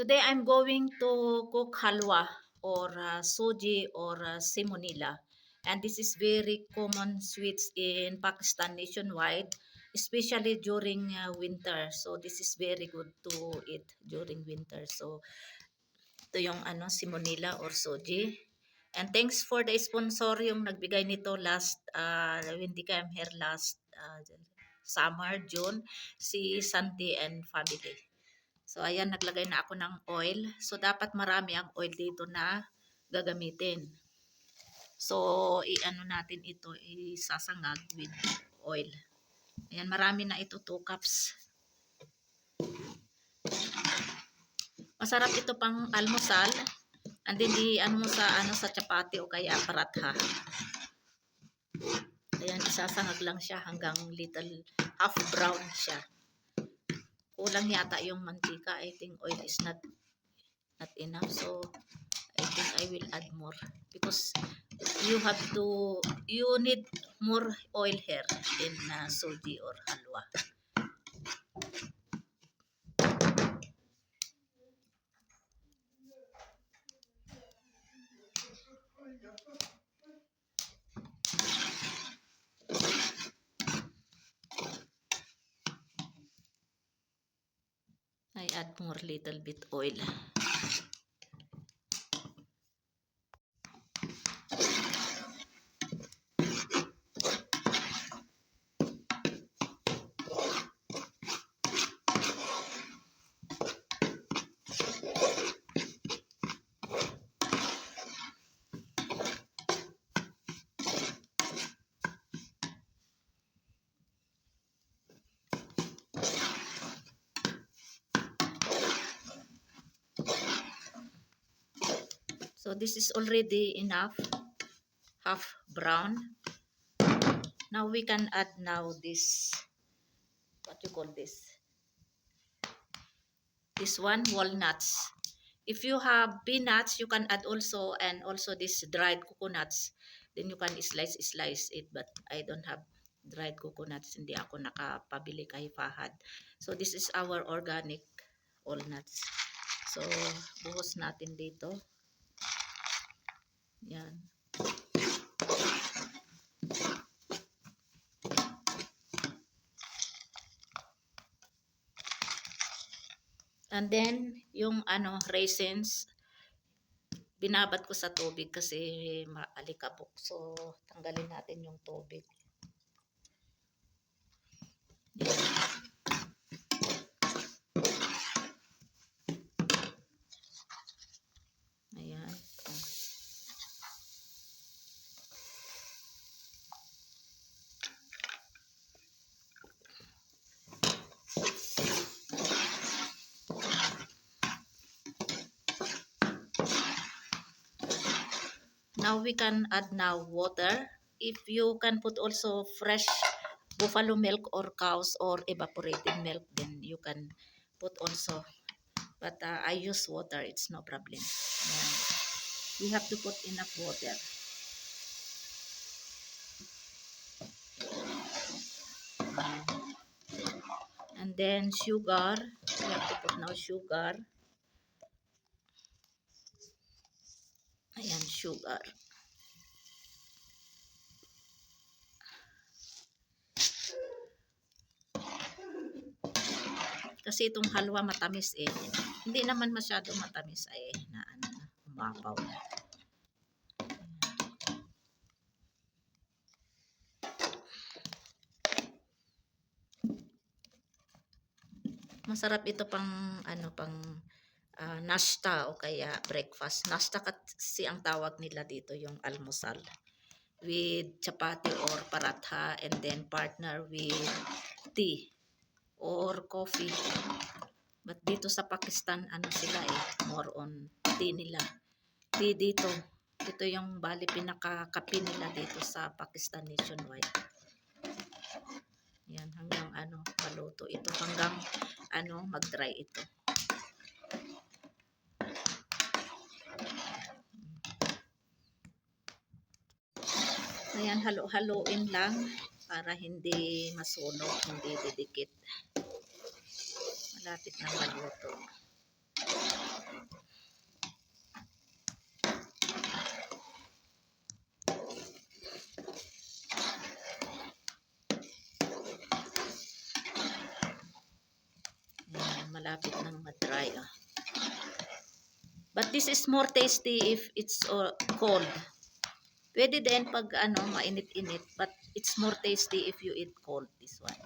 Today I'm going to cook halwa or soji or semonila. And this is very common sweets in Pakistan nationwide, especially during winter. So this is very good to eat during winter. So ito yung semonila or soji. And thanks for the sponsor yung nagbigay nito last when di I'm here last summer, June, si Santi and family. So, ayan, naglagay na ako ng oil. So, dapat marami ang oil dito na gagamitin. So, i-ano natin ito, isasangag with oil. Ayan, marami na ito, 2 cups. Masarap ito pang almusal. And then, i-ano mo sa chapati o kaya paratha. Ayan, isasangag lang siya hanggang little half brown siya. Kulang yata yung mantika. I think oil is not enough. So, I think I will add more because you need more oil here in soji or halwa. I add more little bit oil. So this is already enough, half brown. Now we can add this, what you call this? This one, walnuts. If you have peanuts, you can add also, and also this dried coconuts. Then you can slice it, but I don't have dried coconuts. Hindi ako nakapabili kay Fahad. So this is our organic walnuts. So buhos natin dito. Yan. And then yung raisins, binabad ko sa tubig kasi maalikabok. So tanggalin natin yung tubig. Yan. Ayan. Now we can add water. If you can put also fresh buffalo milk or cows or evaporated milk, then you can put also. But I use water, it's no problem. Ayan. We have to put enough water. And then sugar. We have to put now sugar. Ayan, sugar. Kasi itong halwa matamis eh. Hindi naman masyado matamis ay na umapaw. Masarap ito pang nashta o kaya breakfast. Nashta kasi ang tawag nila dito, yung almusal. With chapati or paratha and then partner with tea or coffee. But dito sa Pakistan, sila more on tea nila. Tea dito. Ito yung bali pinakakape nila dito sa Pakistan nationwide. Yan, hanggang maluto ito. Hanggang mag-dry ito. Ayan, halo-haloin lang para hindi masunog, hindi didikit. Malapit na maluto. Ayan, malapit nang ma-dry. Ah. But this is more tasty if it's cold. Pwede din pag ano, mainit-init. But it's more tasty if you eat cold, this one.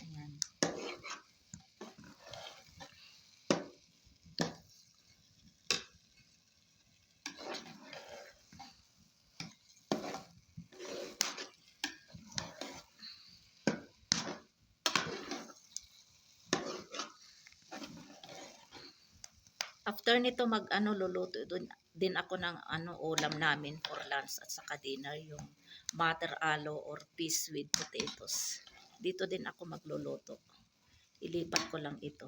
Ayan. After nito mag-ano, luluto din ako ng ano, ulam namin for lunch at saka dinner, yung butter alo or peas with potatoes. Dito din ako magluluto. Ilipat ko lang ito.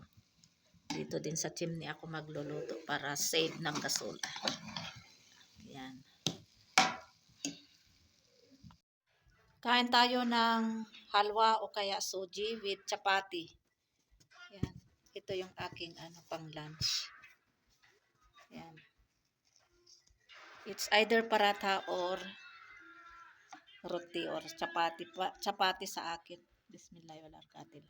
Dito din sa chimney ako magluluto para save ng gasol. Yan. Kain tayo ng halwa o kaya suji with chapati. Yan. Ito yung aking ano, pang lunch. Yan. It's either paratha or roti or chapati. Chapati sa akin. Bismillah, wala katil.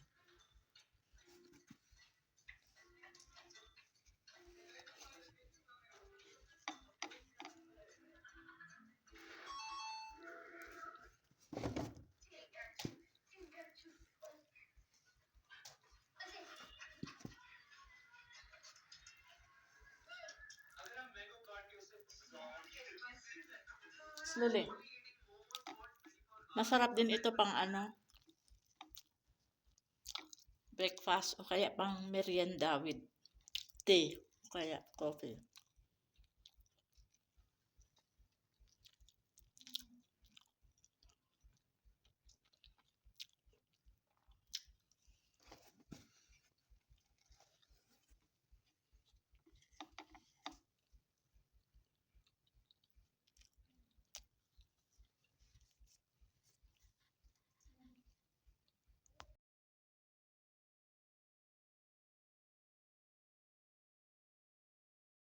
Slowly. Masarap din ito pang ano, breakfast o kaya pang merienda with tea o kaya coffee.